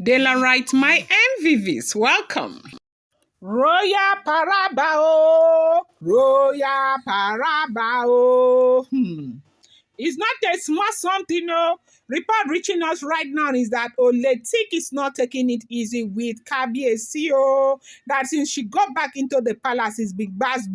Daylight, my MVVs, welcome. Royal Parabao, Royal Parabao. It's not a small something, no. Report reaching us right now is that Oletik is not taking it easy with Kabiyesi. That since she got back into the palace, is big bass,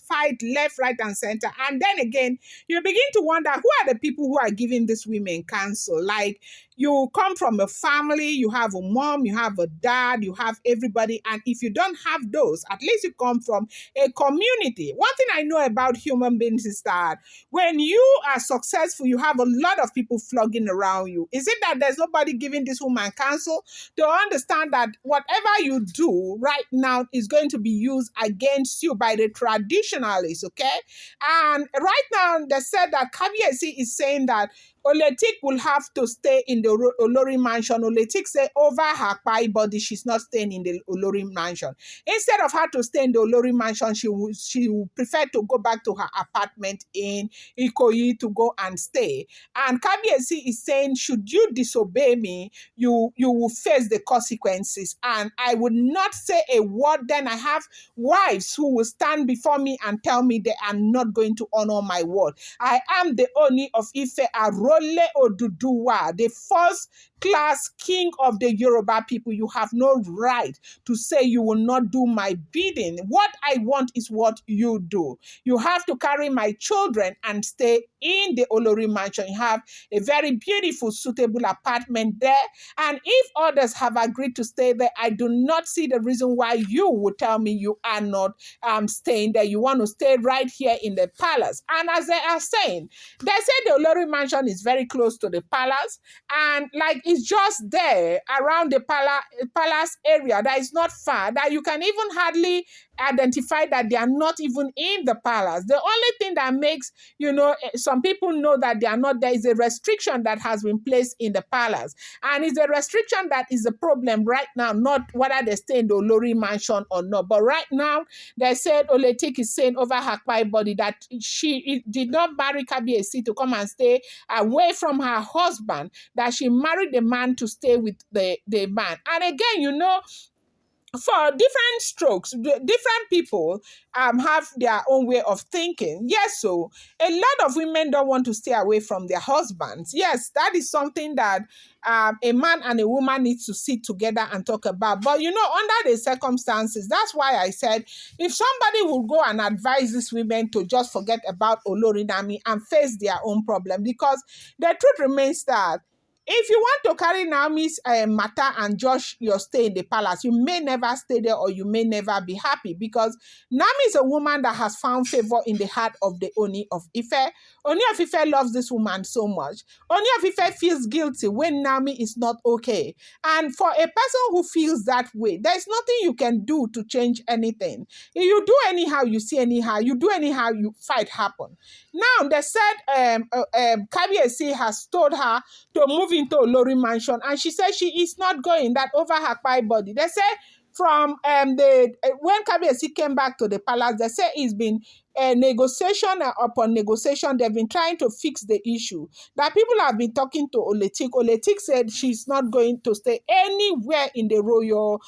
fight left, right, and center. And then again, you begin to wonder who are the people who are giving these women counsel. Like, you come from a family, you have a mom, you have a dad, you have everybody. And if you don't have those, at least you come from a community. One thing I know about human beings is that when you are successful, you have a lot of people flogging around you. Is it that there's nobody giving this woman counsel to understand that whatever you do right now is going to be used against you by the traditionalists, okay? And right now, they said that Kabiyesi is saying that Oletik will have to stay in the Olori mansion. Oletik say over her pie body, she's not staying in the Olori mansion. Instead of her to stay in the Olori mansion, she would prefer to go back to her apartment in Ikoyi to go and stay. And Kabiyesi is saying, should you disobey me, you will face the consequences. And I would not say a word. Then I have wives who will stand before me and tell me they are not going to honor my word. I am the Ooni of Ife, Arole Oduduwa, the first class king of the Yoruba people. You have no right to say you will not do my bidding. What I want is what you do. You have to carry my children and stay in the Olori mansion. You have a very beautiful, suitable apartment there. And if others have agreed to stay there, I do not see the reason why you would tell me you are not staying there. You want to stay right here in the palace. And as they are saying, they say the Olori mansion is very close to the palace, and like it's just there around the palace area that is not far, that you can even hardly identify that they are not even in the palace. The only thing that makes, some people know that they are not there is a restriction that has been placed in the palace. And it's a restriction that is a problem right now, not whether they stay in the Olori mansion or not. But right now, they said Oletik is saying over her quiet body that she did not marry Kabiyesi to come and stay away from her husband, that she married the man to stay with the man. And again, for different strokes, different people have their own way of thinking. Yes, so a lot of women don't want to stay away from their husbands. Yes, that is something that a man and a woman need to sit together and talk about. But under the circumstances, that's why I said if somebody will go and advise these women to just forget about Olori Naomi and face their own problem, because the truth remains that if you want to carry Naomi's matter and judge your stay in the palace, you may never stay there, or you may never be happy, because Naomi is a woman that has found favor in the heart of the Ooni of Ife. Ooni of Ife loves this woman so much. Ooni of Ife feels guilty when Naomi is not okay. And for a person who feels that way, there's nothing you can do to change anything. If you do anyhow, you see anyhow. You do anyhow, you fight happen. Now, they said Kabiyesi has told her to move into Olori mansion, and she said she is not going, that over her pie body. They say from when Kabiyesi came back to the palace, they say it's been negotiation upon negotiation. They've been trying to fix the issue. That people have been talking to Oletik. Oletik said she's not going to stay anywhere in the royal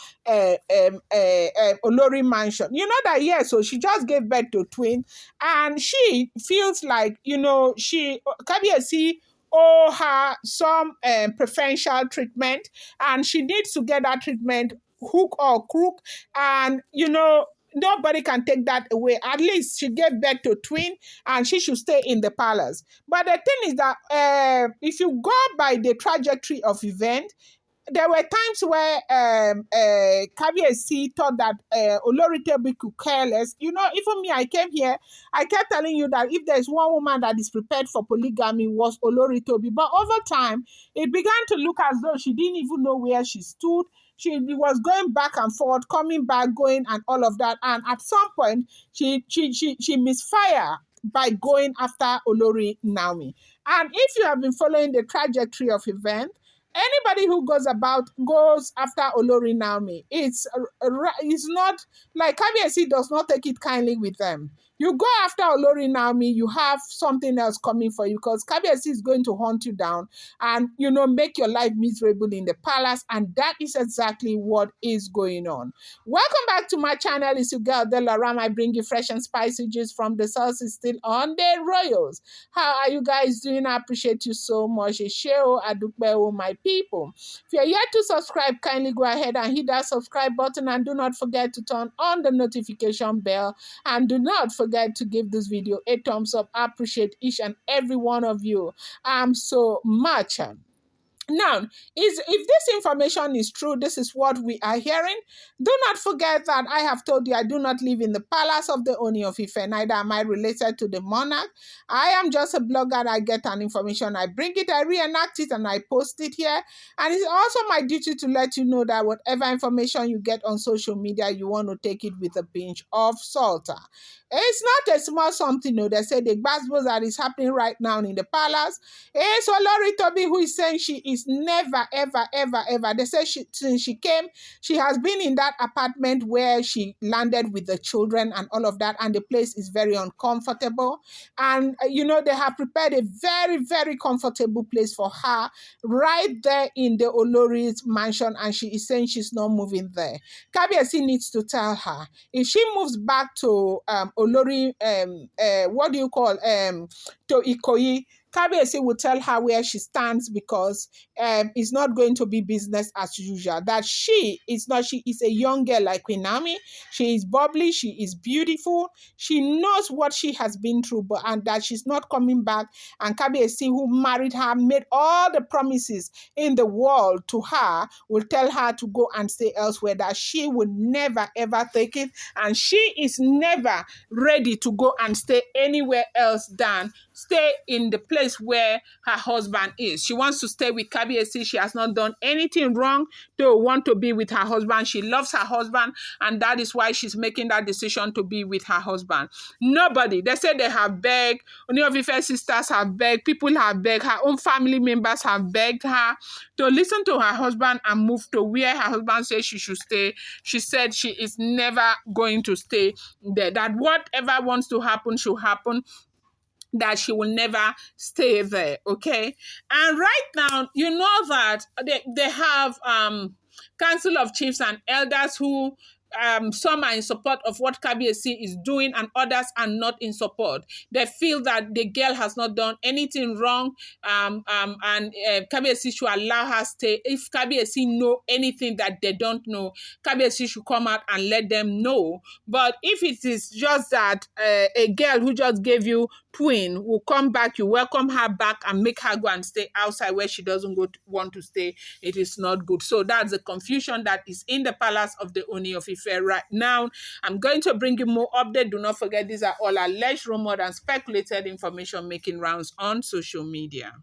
Olori mansion. You know that, yes, so she just gave birth to twins, and she feels like, Kabiyesi owe her some preferential treatment, and she needs to get that treatment hook or crook, and nobody can take that away. At least she gave birth to twin, and she should stay in the palace. But the thing is that if you go by the trajectory of event, there were times where Kabiyesi thought that Olori Tobi could care less. Even me, I came here, I kept telling you that if there's one woman that is prepared for polygamy, was Olori Tobi. But over time, it began to look as though she didn't even know where she stood. She was going back and forth, coming back, going, and all of that. And at some point, she misfired by going after Olori Naomi. And if you have been following the trajectory of events, anybody who goes after Olori Naomi, it's not like Kabiyesi does not take it kindly with them. You go after Olori Naomi, you have something else coming for you because Kabiyesi is going to hunt you down and, make your life miserable in the palace. And that is exactly what is going on. Welcome back to my channel. It's your girl, Delaram. I bring you fresh and spicy juice from the source is still on the royals. How are you guys doing? I appreciate you so much. Sheo Adukbeo, my people. If you're yet to subscribe, kindly go ahead and hit that subscribe button and do not forget to turn on the notification bell. And do not forget to give this video a thumbs up. I appreciate each and every one of you so much. Now, if this information is true, this is what we are hearing. Do not forget that I have told you I do not live in the palace of the Ooni of Ife, neither am I related to the monarch. I am just a blogger. I get an information, I bring it, I reenact it, and I post it here. And it's also my duty to let you know that whatever information you get on social media, you want to take it with a pinch of salt. It's not a small something, no. They say the gbasgbos that is happening right now in the palace. It's Olori Toby who is saying she is never, ever, ever, ever. They say since she came, she has been in that apartment where she landed with the children and all of that, and the place is very uncomfortable. And, they have prepared a very, very comfortable place for her right there in the Olori's mansion, and she is saying she's not moving there. Kabiyesi needs to tell her, if she moves back to Olori, to Ikoyi, Kabiyesi will tell her where she stands because it's not going to be business as usual. That she is a young girl like Queen Naomi. She is bubbly, she is beautiful, she knows what she has been through, and that she's not coming back. And Kabiyesi, who married her, made all the promises in the world to her, will tell her to go and stay elsewhere, that she would never ever take it, and she is never ready to go and stay anywhere else than stay in the place where her husband is. She wants to stay with Kabiyesi. She has not done anything wrong to want to be with her husband. She loves her husband, and that is why she's making that decision to be with her husband. Nobody, they say they have begged, Ooni of Ife sisters have begged, people have begged, her own family members have begged her to listen to her husband and move to where her husband says she should stay. She said she is never going to stay there, that whatever wants to happen should happen, that she will never stay there, okay? And right now, you know that they have Council of Chiefs and Elders who some are in support of what Kabiyesi is doing and others are not in support. They feel that the girl has not done anything wrong, and Kabiyesi should allow her stay. If Kabiyesi know anything that they don't know, Kabiyesi should come out and let them know. But if it is just that a girl who just gave you twin will come back, you welcome her back and make her go and stay outside where she doesn't want to stay, it is not good. So that's the confusion that is in the palace of the Ooni of Ife right now. I'm going to bring you more update. Do not forget, these are all alleged, rumored, and speculated information making rounds on social media.